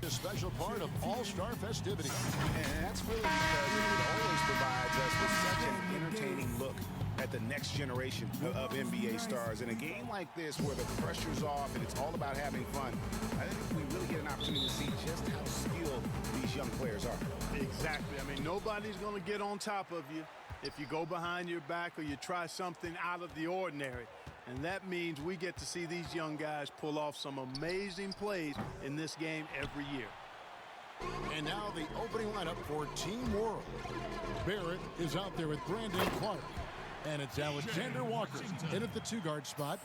A special part of all-star festivities. And that's really because it always provides us with such an entertaining look at the next generation of NBA stars. In a game like this where the pressure's off and it's all about having fun, I think we really get an opportunity to see just how skilled these young players are. Exactly. I mean, nobody's going to get on top of you if you go behind your back or you try something out of the ordinary. And that means we get to see these young guys pull off some amazing plays in this game every year. And now the opening lineup for Team World. Barrett is out there with Brandon Clark. And it's Alexander Walker in at the two-guard spot.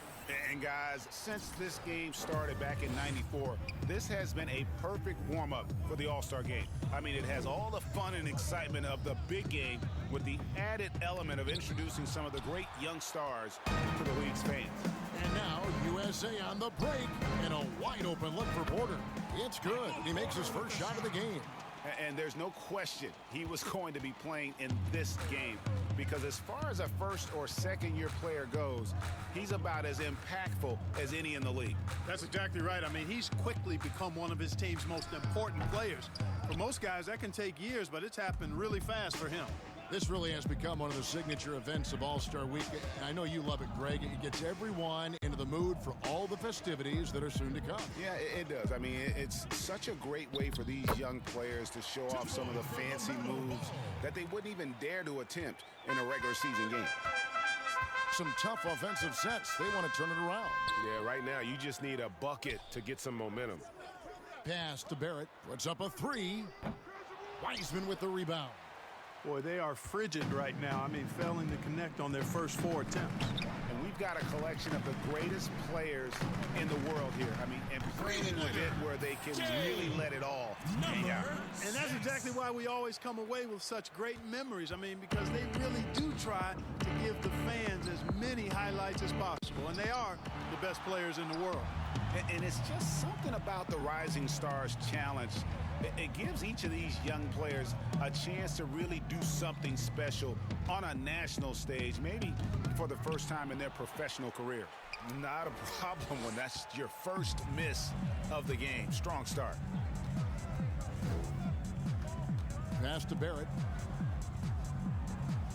And guys, since this game started back in '94, this has been a perfect warm-up for the All-Star game. I mean, it has all the fun and excitement of the big game with the added element of introducing some of the great young stars to the league's fans. And now USA on the break and a wide-open look for Porter. It's good. He makes his first shot of the game. And there's no question he was going to be playing in this game because as far as a first or second year player goes, he's about as impactful as any in the league. That's exactly right. I mean, he's quickly become one of his team's most important players. For most guys, that can take years, but it's happened really fast for him. This really has become one of the signature events of All-Star Week. I know you love it, Greg. It gets everyone into the mood for all the festivities that are soon to come. Yeah, it does. I mean, it's such a great way for these young players to show off some of the fancy moves that they wouldn't even dare to attempt in a regular season game. Some tough offensive sets. They want to turn it around. Yeah, right now you just need a bucket to get some momentum. Pass to Barrett. Puts up a three. Wiseman with the rebound. Boy, they are frigid right now. I mean, failing to connect on their first 4 attempts. And we've got a collection of the greatest players in the world here. I mean, and playing in an event where they can really let it all hang out. And that's exactly why we always come away with such great memories. I mean, because they really do try to give the fans as many highlights as possible. And they are the best players in the world. And it's just something about the Rising Stars Challenge. It gives each of these young players a chance to really do something special on a national stage, maybe for the first time in their professional career. Not a problem when that's your first miss of the game. Strong start. Pass to Barrett.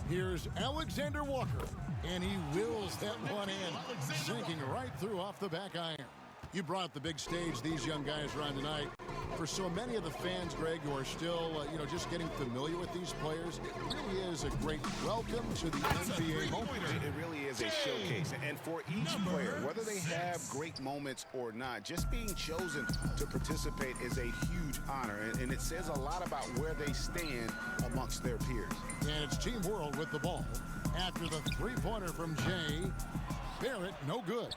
Here's Alexander Walker, and he wills that one in, sinking right through off the back iron. You brought the big stage these young guys are on tonight. For so many of the fans, Greg, who are still, just getting familiar with these players, it really is a great welcome to the NBA moment. It really is a showcase. And for each player, whether they have great moments or not, just being chosen to participate is a huge honor. And it says a lot about where they stand amongst their peers. And it's Team World with the ball. After the three-pointer from Jay, Barrett, no good.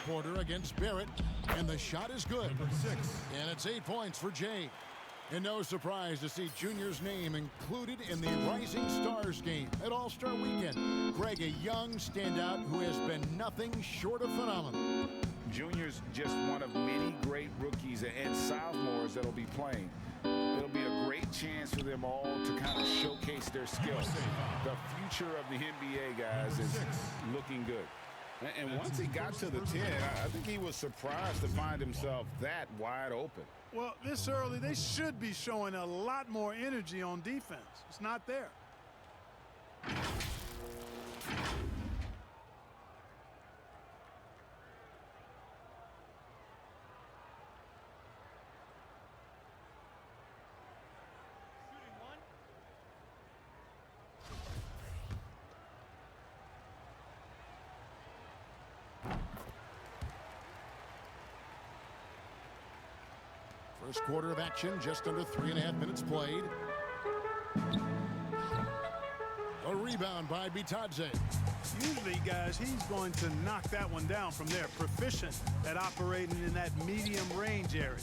Porter against Barrett, and the shot is good. And it's 8 points for Jay. And no surprise to see Junior's name included in the Rising Stars game at All-Star Weekend. Greg, a young standout who has been nothing short of phenomenal. Junior's just one of many great rookies and sophomores that'll be playing. It'll be a great chance for them all to kind of showcase their skills. The future of the NBA, guys, is looking good. And once he got to the 10, I think he was surprised to find himself that wide open. Well, this early, they should be showing a lot more energy on defense. It's not there. First quarter of action, just under 3.5 minutes played. A rebound by Bitadze. Usually, guys, he's going to knock that one down from there. Proficient at operating in that medium range area.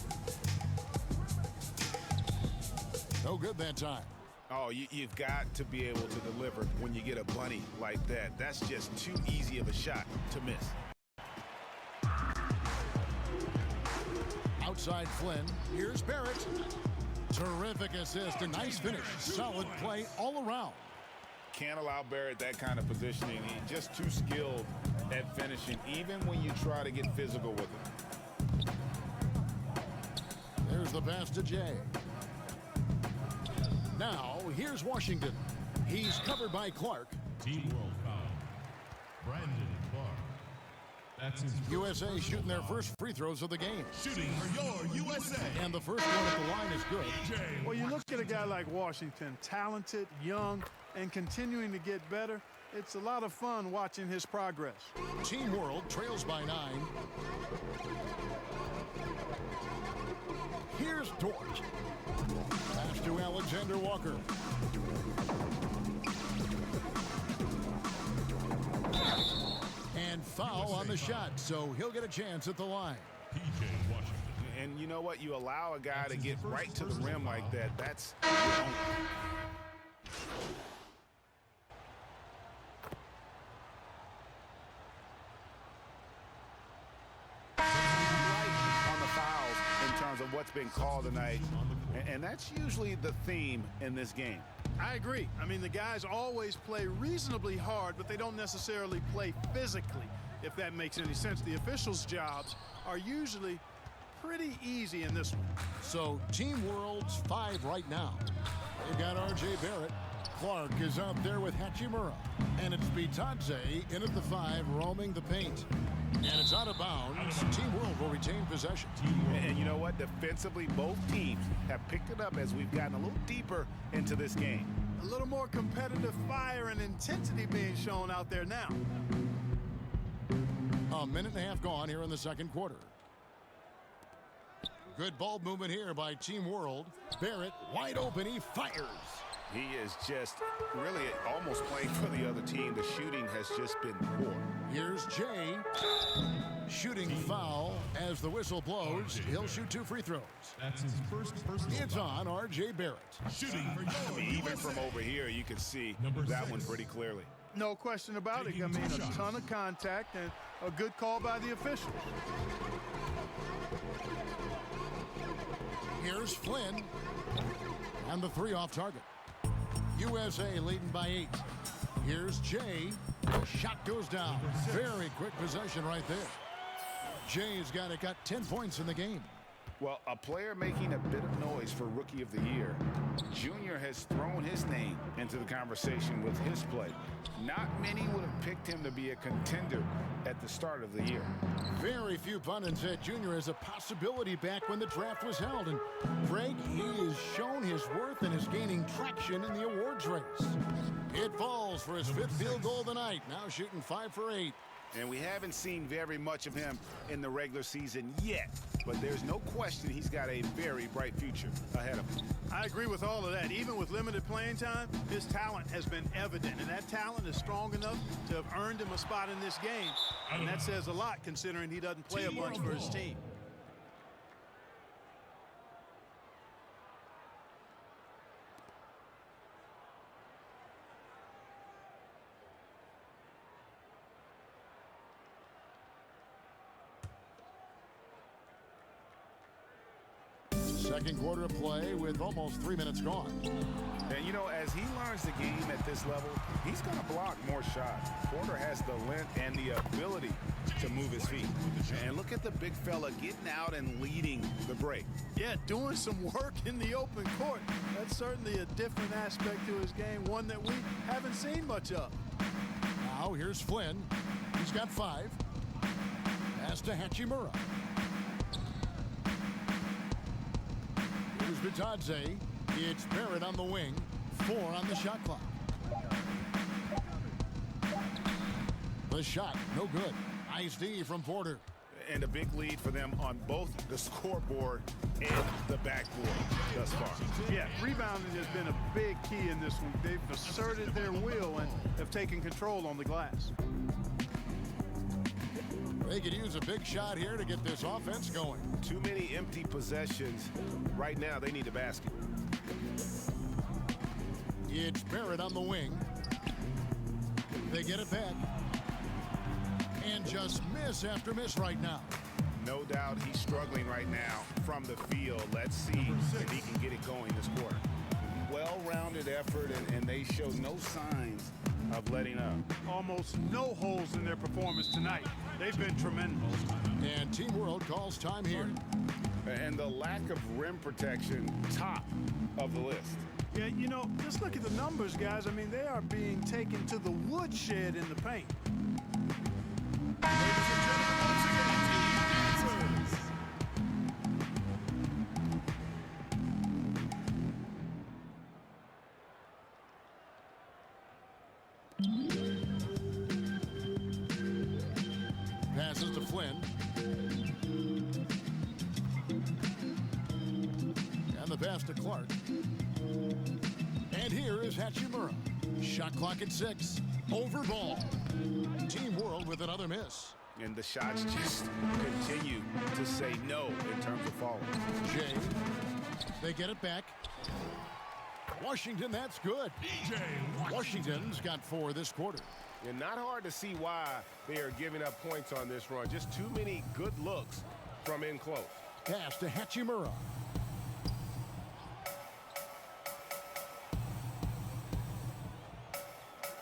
No good that time. Oh, you've got to be able to deliver when you get a bunny like that. That's just too easy of a shot to miss. Outside Flynn. Here's Barrett. Terrific assist, a nice finish. Solid play all around. Can't allow Barrett that kind of positioning. He's just too skilled at finishing, even when you try to get physical with him. There's the pass to Jay. Now, here's Washington. He's covered by Clark. Team World foul. Brandon Clark. That's his USA shooting their first free throws of the game. shooting for your USA. And the first one at the line is good. Well, you look at a guy like Washington, talented, young, and continuing to get better. It's a lot of fun watching his progress. Team World trails by 9. Here's Dort. Pass to Alexander Walker. And foul on the shot, so he'll get a chance at the line. PJ Washington. And you know what? You allow a guy to get right to the rim like that. That's on the fouls in terms of what's been called tonight. And that's usually the theme in this game. I agree. I mean, the guys always play reasonably hard, but they don't necessarily play physically, if that makes any sense. The officials' jobs are usually pretty easy in this one. So Team World's 5 right now. They've got R.J. Barrett. Clark is out there with Hachimura. And it's Bitadze in at the 5, roaming the paint. And it's out of bounds. Team World will retain possession. And you know what? Defensively, both teams have picked it up as we've gotten a little deeper into this game. A little more competitive fire and intensity being shown out there now. A minute and a half gone here in the second quarter. Good ball movement here by Team World. Barrett wide open. He fires. He is just really almost playing for the other team. The shooting has just been poor. Here's Jay. Shooting foul as the whistle blows. He'll shoot 2 free throws. That's his first personal It's on R.J. Barrett. shooting for your Even USA. from over here, you can see Number that 6. one pretty clearly. No question about it. I mean, a ton of contact and a good call by the officials. Here's Flynn. And the 3 off target. USA leading by 8. Here's Jay. Shot goes down. Very quick possession right there. Jay's got 10 points in the game. Well, a player making a bit of noise for Rookie of the Year. Junior has thrown his name into the conversation with his play. Not many would have picked him to be a contender at the start of the year. Very few pundits said Junior is a possibility back when the draft was held. And Greg, he has shown his worth and is gaining traction in the awards race. It falls for his 5th field goal of the night. Now shooting 5 for 8. And we haven't seen very much of him in the regular season yet. But there's no question he's got a very bright future ahead of him. I agree with all of that. Even with limited playing time, his talent has been evident. And that talent is strong enough to have earned him a spot in this game. And that says a lot considering he doesn't play a bunch for his team. Second quarter of play with almost 3 minutes gone. And, you know, as he learns the game at this level, he's going to block more shots. Porter has the length and the ability to move his feet. And look at the big fella getting out and leading the break. Yeah, doing some work in the open court. That's certainly a different aspect to his game, one that we haven't seen much of. Now here's Flynn. He's got 5. Pass to Hachimura. Here's Bitadze. It's Barrett on the wing. 4 on the shot clock. The shot, no good. Nice D from Porter. And a big lead for them on both the scoreboard and the backboard thus far. Yeah, rebounding has been a big key in this one. They've asserted their will and have taken control on the glass. They could use a big shot here to get this offense going. Too many empty possessions. Right now, they need a basket. It's Barrett on the wing. They get it back. And just miss after miss right now. No doubt he's struggling right now from the field. Let's see if he can get it going this quarter. Well-rounded effort, and they show no signs of letting up. Almost no holes in their performance tonight. They've been tremendous. And Team World calls time here. And the lack of rim protection, top of the list. Yeah, you know, just look at the numbers, guys. I mean, they are being taken to the woodshed in the paint. Ladies and gentlemen, once again, Team Dancers. Passes to Flynn. And the pass to Clark. And here is Hachimura. Shot clock at 6. Over ball. Team World with another miss. And the shots just continue to say no in terms of falling. Jay. They get it back. Washington, that's good. Washington's got 4 this quarter. And not hard to see why they are giving up points on this run. Just too many good looks from in close. Pass to Hachimura.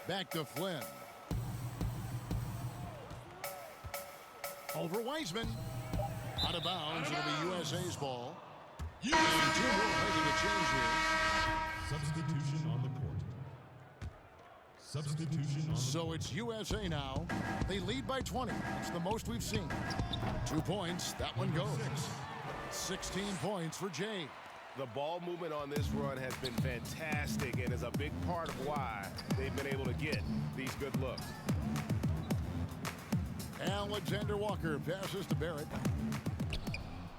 Back to Flynn. Over Wiseman. Out of bounds. It'll be USA's ball. And Team World making a change here. Substitution on the court. Substitution on the So it's USA now. They lead by 20. It's the most we've seen. 2 points. That one goes. 16 points for Jay. The ball movement on this run has been fantastic and is a big part of why they've been able to get these good looks. Alexander Walker passes to Barrett.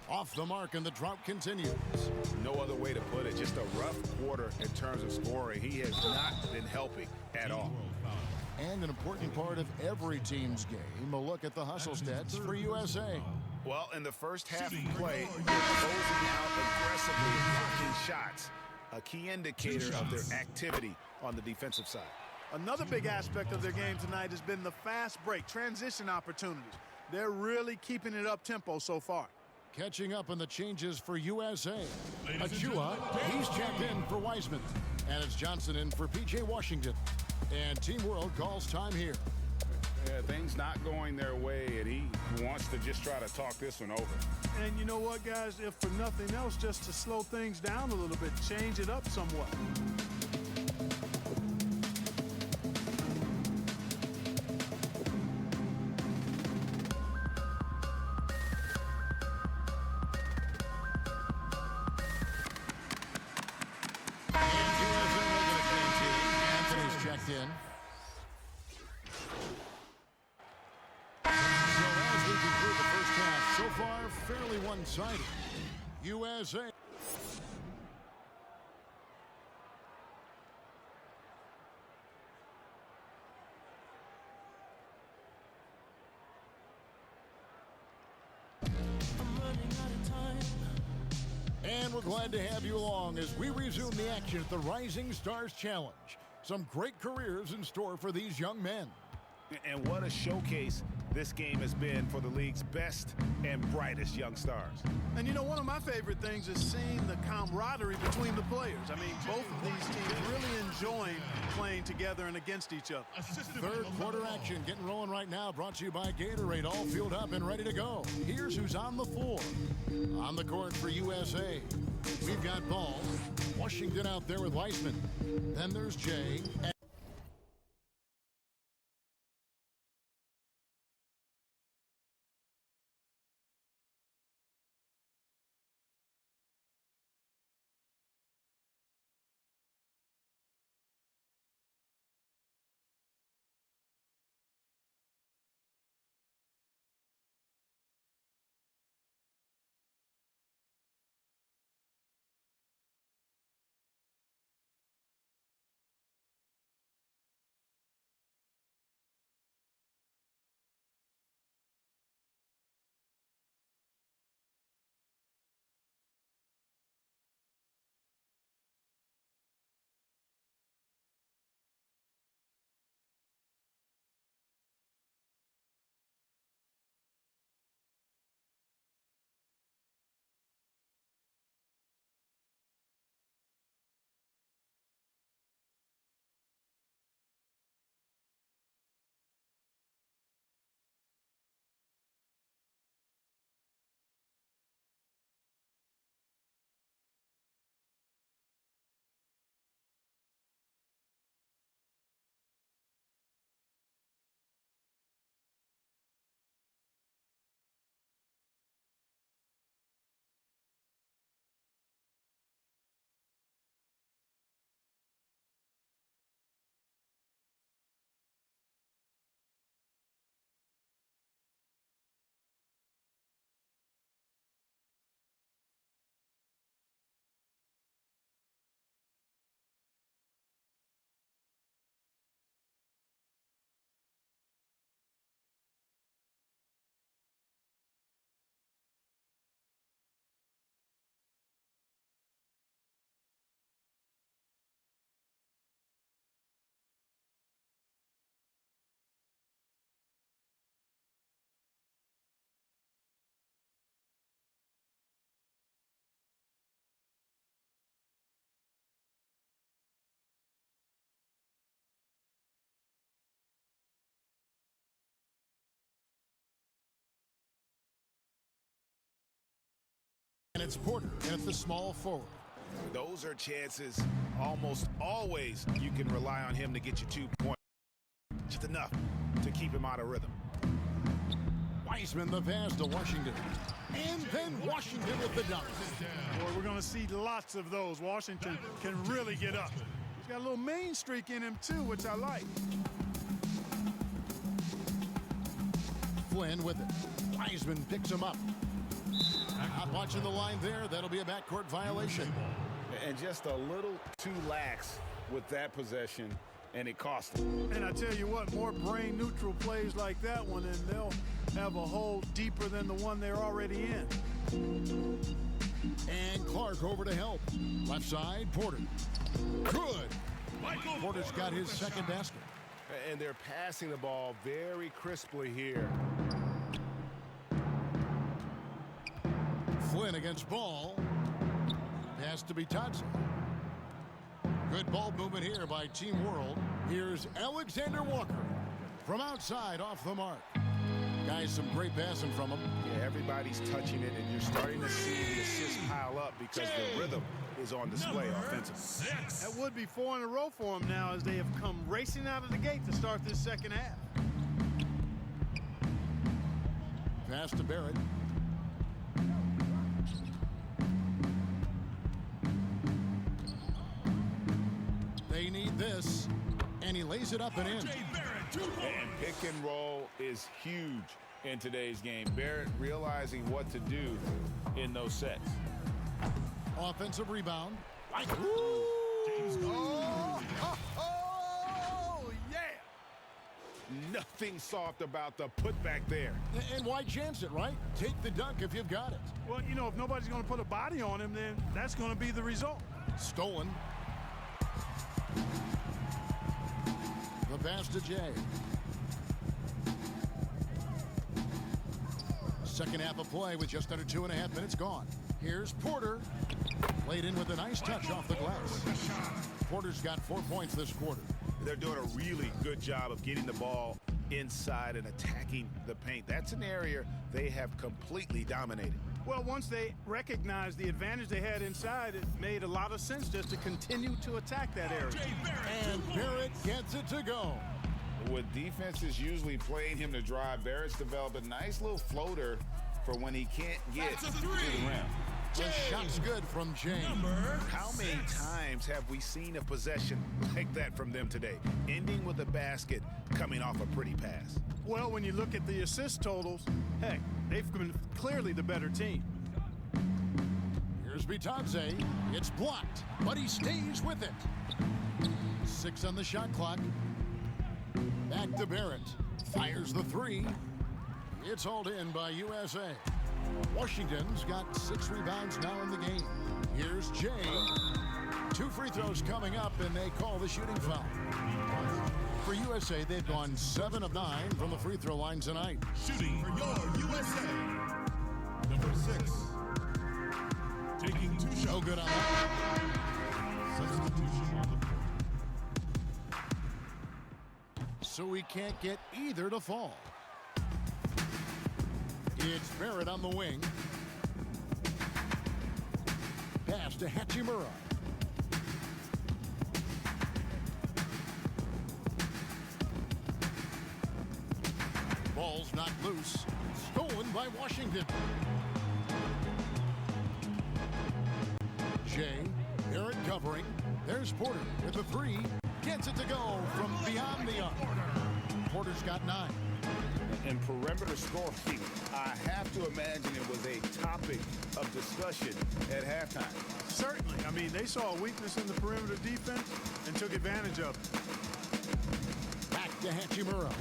Off the mark, and the drought continues. No other way to put it. Just a rough quarter in terms of scoring. He has not been helping at all. And an important part of every team's game, a look at the hustle stats for USA. Well, in the first half of play, they're closing out aggressively, blocking shots. A key indicator of their activity on the defensive side. Another big aspect of their game tonight has been the fast break, transition opportunities. They're really keeping it up-tempo so far. Catching up on the changes for USA. Achua, he's checked in for Wiseman. And it's Johnson in for P.J. Washington. And Team World calls time here. Yeah, things not going their way, and he wants to just try to talk this one over. And you know what, guys? If for nothing else, just to slow things down a little bit, change it up somewhat. In. So as we conclude the first half, so far fairly one-sided. USA. And we're glad to have you along as we resume the action at the Rising Stars Challenge. Some great careers in store for these young men. And what a showcase this game has been for the league's best and brightest young stars. And you know, one of my favorite things is seeing the camaraderie between the players. I mean, both of these teams really enjoying playing together and against each other. Third quarter action getting rolling right now, brought to you by Gatorade, all fueled up and ready to go. Here's who's on the floor. On the court for USA, we've got Ball. Washington out there with Weissman. Then there's Jay. It's Porter at the small forward. Those are chances almost always you can rely on him to get you 2 points. Just enough to keep him out of rhythm. Wiseman the pass to Washington. And then Washington with the dunk. Boy, we're going to see lots of those. Washington can really get up. He's got a little mean streak in him, too, which I like. Flynn with it. Wiseman picks him up. Not watching the line there. That'll be a backcourt violation. And just a little too lax with that possession, and it cost him. And I tell you what, more brain-neutral plays like that one, and they'll have a hole deeper than the one they're already in. And Clark over to help. Left side, Porter. Good. Porter's got his second basket. And they're passing the ball very crisply here. Flynn against Ball. Pass to Bitadze. Good ball movement here by Team World. Here's Alexander Walker from outside off the mark. Guys, some great passing from him. Yeah, everybody's touching it, and you're starting to see the assists pile up because the rhythm is on display offensively. That would be 4 in a row for them now as they have come racing out of the gate to start this second half. Pass to Barrett. They need this, and he lays it up and in. And pick and roll is huge in today's game. Barrett realizing what to do in those sets. Offensive rebound. Yeah! Nothing soft about the putback there. And why chance it, right? Take the dunk if you've got it. Well, you know, if nobody's going to put a body on him, then that's going to be the result. Stolen. The pass to Jay. Second half of play with just under 2.5 minutes gone. Here's Porter. Laid in with a nice touch off the glass. Porter's got 4 points this quarter. They're doing a really good job of getting the ball inside and attacking the paint. That's an area they have completely dominated. Well, once they recognized the advantage they had inside, it made a lot of sense just to continue to attack that area. And Barrett gets it to go. With defenses usually playing him to drive, Barrett's developed a nice little floater for when he can't get to the rim. The shot's good from James. How many times have we seen a possession like that from them today, ending with a basket coming off a pretty pass? Well, when you look at the assist totals, heck, they've been clearly the better team. Here's Bitadze. It's blocked, but he stays with it. 6 on the shot clock. Back to Barrett. Fires the 3. It's hauled in by USA. Washington's got 6 rebounds now in the game. Here's Jay. 2 free throws coming up, and they call the shooting foul. For USA, they've gone 7 of 9 from the free throw line tonight. Shooting for your USA. Number 6. Taking 2 shots. No good on that. Substitution on the floor. So we can't get either to fall. It's Barrett on the wing. Pass to Hachimura. Ball's knocked loose. Stolen by Washington. Jay, Barrett covering. There's Porter with the 3. Gets it to go from beyond the arc. Porter's got 9. And perimeter scoring, I have to imagine it was a topic of discussion at halftime. Certainly. I mean, they saw a weakness in the perimeter defense and took advantage of it. Back to Hachimura.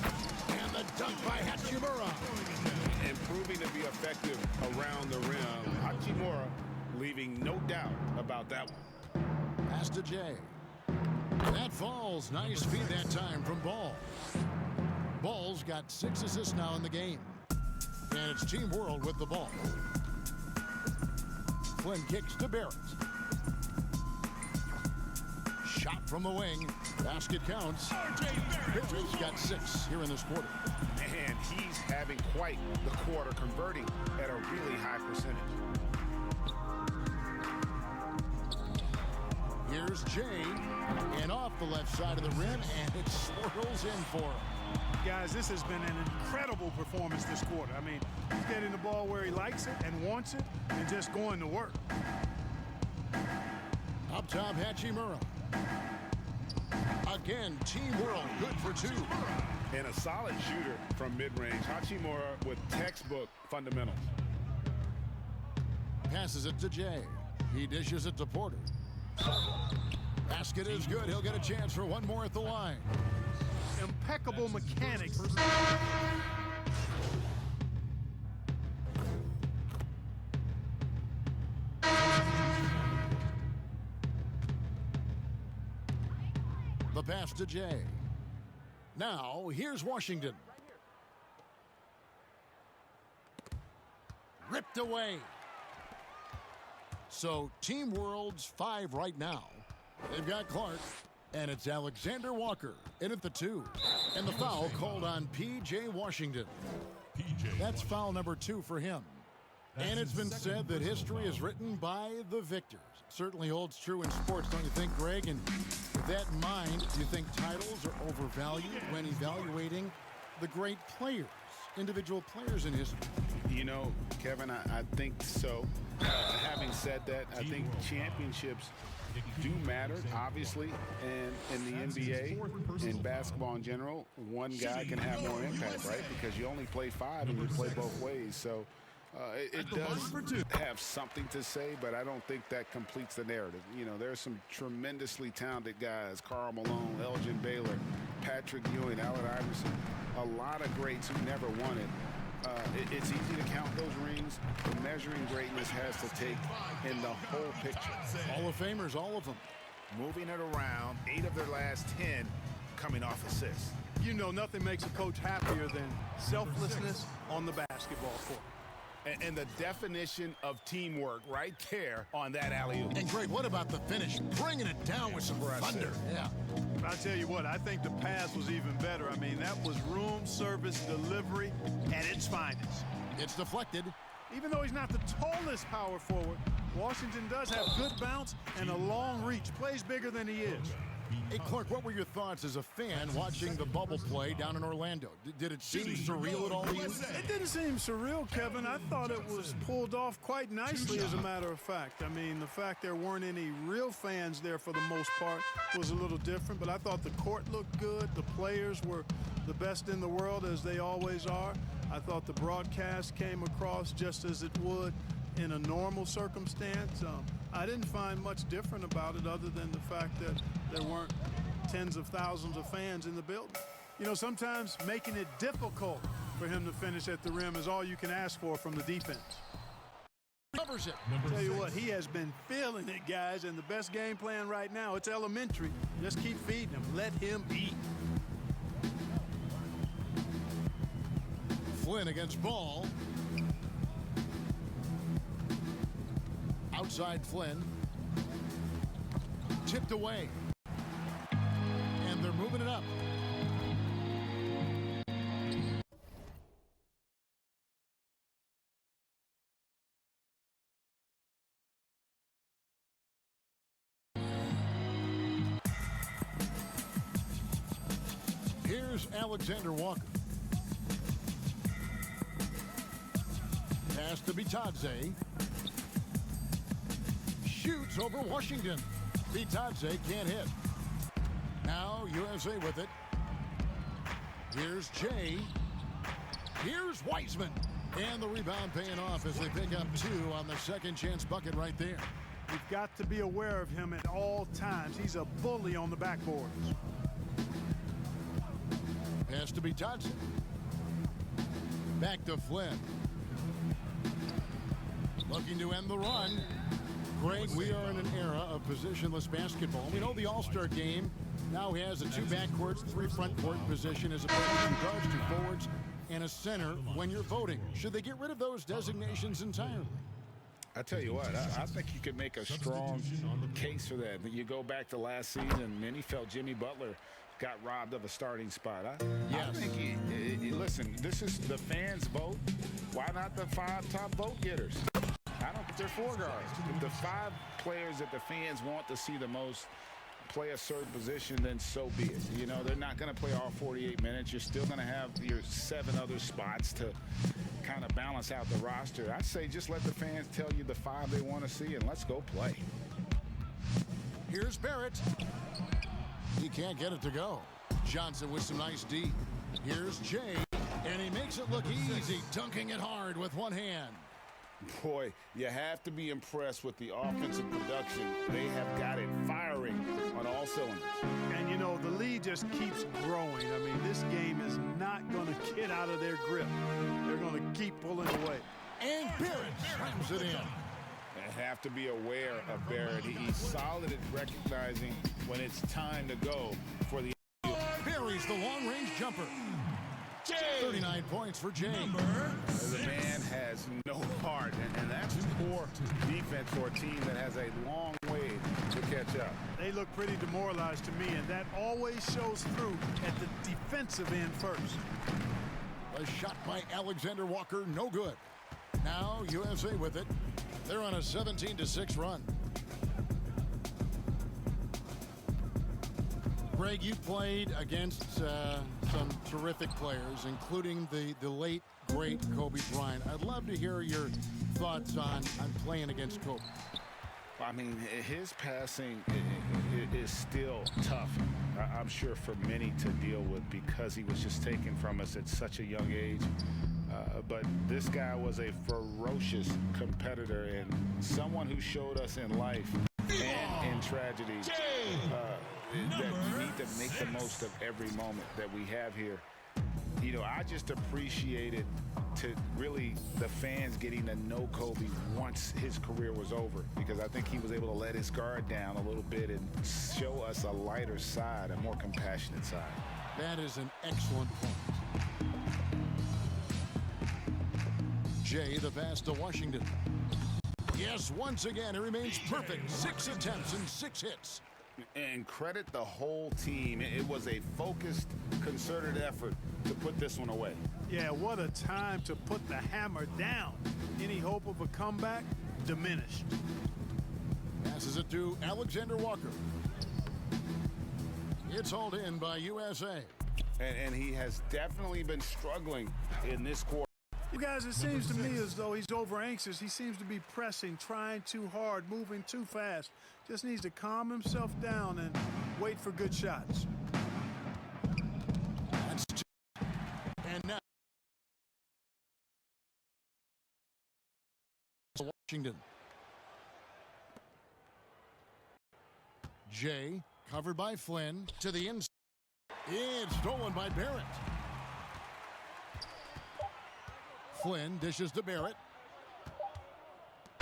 And the dunk by Hachimura. And proving to be effective around the rim. Hachimura leaving no doubt about that one. Pass to Jay. That falls. Nice feed that time from Ball. Ball's got 6 assists now in the game. And it's Team World with the ball. Flynn kicks to Barrett. Shot from the wing. Basket counts. Barrett's got 6 here in this quarter. And he's having quite the quarter, converting at a really high percentage. Here's Jay, and off the left side of the rim, and it swirls in for him. Guys, this has been an incredible performance this quarter. I mean, he's getting the ball where he likes it and wants it and just going to work. Up top, Hachimura. Again, Team World, good for two. And a solid shooter from mid-range. Hachimura with textbook fundamentals. Passes it to Jay. He dishes it to Porter. Basket is good. He'll get a chance for one more at the line. Impeccable mechanics. The pass to Jay. Now, here's Washington. Ripped away. So, Team World's 5 right now. They've got Clark, and it's Alexander Walker in at the 2. And the foul called on P.J. Washington. That's foul number 2 for him. And it's been said that history is written by the victors. Certainly holds true in sports, don't you think, Greg? And with that in mind, do you think titles are overvalued when evaluating the great players, individual players in history? You know, Kevin, I think so. Having said that, I think championships do matter, obviously, and in the NBA, in basketball in general, one guy can have more impact, right? Because you only play 5 and you play both ways. So it does have something to say, but I don't think that completes the narrative. You know, there's some tremendously talented guys, Karl Malone, Elgin Baylor, Patrick Ewing, Allen Iverson, a lot of greats who never won it. It's easy to count those rings. The measuring greatness has to take in the whole picture. Hall of Famers, all of them. Moving it around, 8 of their last 10 coming off assists. You know, nothing makes a coach happier than selflessness on the basketball court. And the definition of teamwork right there on that alley-oop. And Greg, what about the finish? Bringing it down with some thunder. Yeah. I tell you what, I think the pass was even better. I mean, that was room service delivery at its finest. It's deflected. Even though he's not the tallest power forward, Washington does have good bounce and a long reach. Plays bigger than he is. Hey, Clark, what were your thoughts as a fan watching the bubble play down in Orlando? Did it seem surreal at all to you? It didn't seem surreal, Kevin. I thought it was pulled off quite nicely, as a matter of fact. I mean, the fact there weren't any real fans there for the most part was a little different, but I thought the court looked good. The players were the best in the world, as they always are. I thought the broadcast came across just as it would in a normal circumstance. I didn't find much different about it other than the fact that there weren't tens of thousands of fans in the building. You know, sometimes making it difficult for him to finish at the rim is all you can ask for from the defense. Covers it. Tell you what, he has been feeling it, guys, and the best game plan right now, it's elementary. Just keep feeding him. Let him eat. Flynn against Ball. Outside Flynn. Tipped away. And they're moving it up. Here's Alexander Walker. Pass to Bitadze. Shoots over Washington. Bitadze can't hit. Now USA with it. Here's Jay. Here's Wiseman. And the rebound paying off as they pick up 2 on the second chance bucket right there. You've got to be aware of him at all times. He's a bully on the backboards. Pass to Bitadze. Back to Flynn. Looking to end the run. Greg, we are in an era of positionless basketball. We know the All-Star game now has a 2 backcourts, 3 front court position as opposed to 2 guards, 2 forwards, and a center when you're voting. Should they get rid of those designations entirely? I tell you what, I think you could make a strong case for that. But you go back to last season, many felt Jimmy Butler got robbed of a starting spot. I think, listen, this is the fans' vote. Why not the 5 top vote getters? I don't their four guards. If the 5 players that the fans want to see the most play a certain position, then so be it. You know, they're not going to play all 48 minutes. You're still going to have your 7 other spots to kind of balance out the roster. I say just let the fans tell you the 5 they want to see, and let's go play. Here's Barrett. He can't get it to go. Johnson with some nice D. Here's Jay, and he makes it look easy, dunking it hard with one hand. Boy, you have to be impressed with the offensive production. They have got it firing on all cylinders. And, you know, the lead just keeps growing. I mean, this game is not going to get out of their grip. They're going to keep pulling away. And Barrett slams it in. They have to be aware of Barrett. He's solid at recognizing when it's time to go for the... Buries the long-range jumper. 39 points for Jay. The man has no heart, and that's poor defense for a team that has a long way to catch up. They look pretty demoralized to me, and that always shows through at the defensive end first. A shot by Alexander Walker, no good. Now USA with it. They're on a 17-6 run. Greg, you played against some terrific players, including the late, great Kobe Bryant. I'd love to hear your thoughts on playing against Kobe. I mean, his passing is still tough, I'm sure, for many to deal with because he was just taken from us at such a young age. But this guy was a ferocious competitor and someone who showed us in life and in tragedy that you need to make the most of every moment that we have here. You know, I just appreciated to really the fans getting to know Kobe once his career was over, because I think he was able to let his guard down a little bit and show us a lighter side, a more compassionate side. That is an excellent point. Jay, the pass to Washington. Yes, once again, it remains perfect. 6 attempts and 6 hits. And credit the whole team. It was a focused, concerted effort to put this one away. Yeah, what a time to put the hammer down. Any hope of a comeback? Diminished. Passes it to Alexander Walker. It's hauled in by USA. And he has definitely been struggling in this quarter. You guys, it seems to me as though he's over anxious. He seems to be pressing, trying too hard, moving too fast. Just needs to calm himself down and wait for good shots. That's 2. And now Washington. Jay, covered by Flynn, to the inside. It's stolen by Barrett. Flynn dishes to Barrett.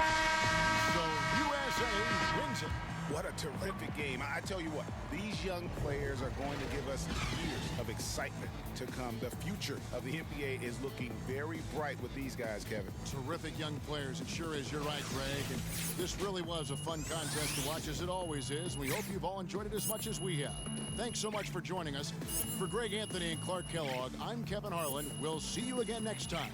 So USA wins it. What a terrific game. I tell you what, these young players are going to give us years of excitement to come. The future of the NBA is looking very bright with these guys, Kevin. Terrific young players. It sure is. You're right, Greg. And this really was a fun contest to watch, as it always is. We hope you've all enjoyed it as much as we have. Thanks so much for joining us. For Greg Anthony and Clark Kellogg, I'm Kevin Harlan. We'll see you again next time.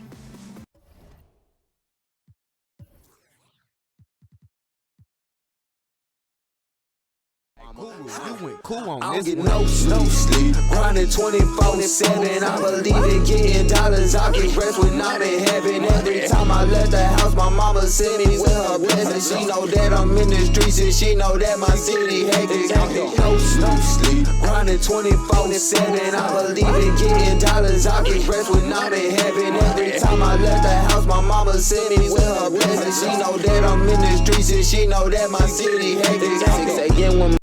You went cool on I don't get no sleep, grinding 24/7. I believe in getting dollars. I get rest when I'm in heaven. Every time I left the house, my mama sent me with her blessings. She know that I'm in the streets and she know that my city hectic. I get no sleep, grinding 24/7. I believe in getting dollars. I get rest when I'm in heaven. Every time I left the house, my mama sent me with her blessings. She know that I'm in the streets and she know that my city hectic. 6 a.m. when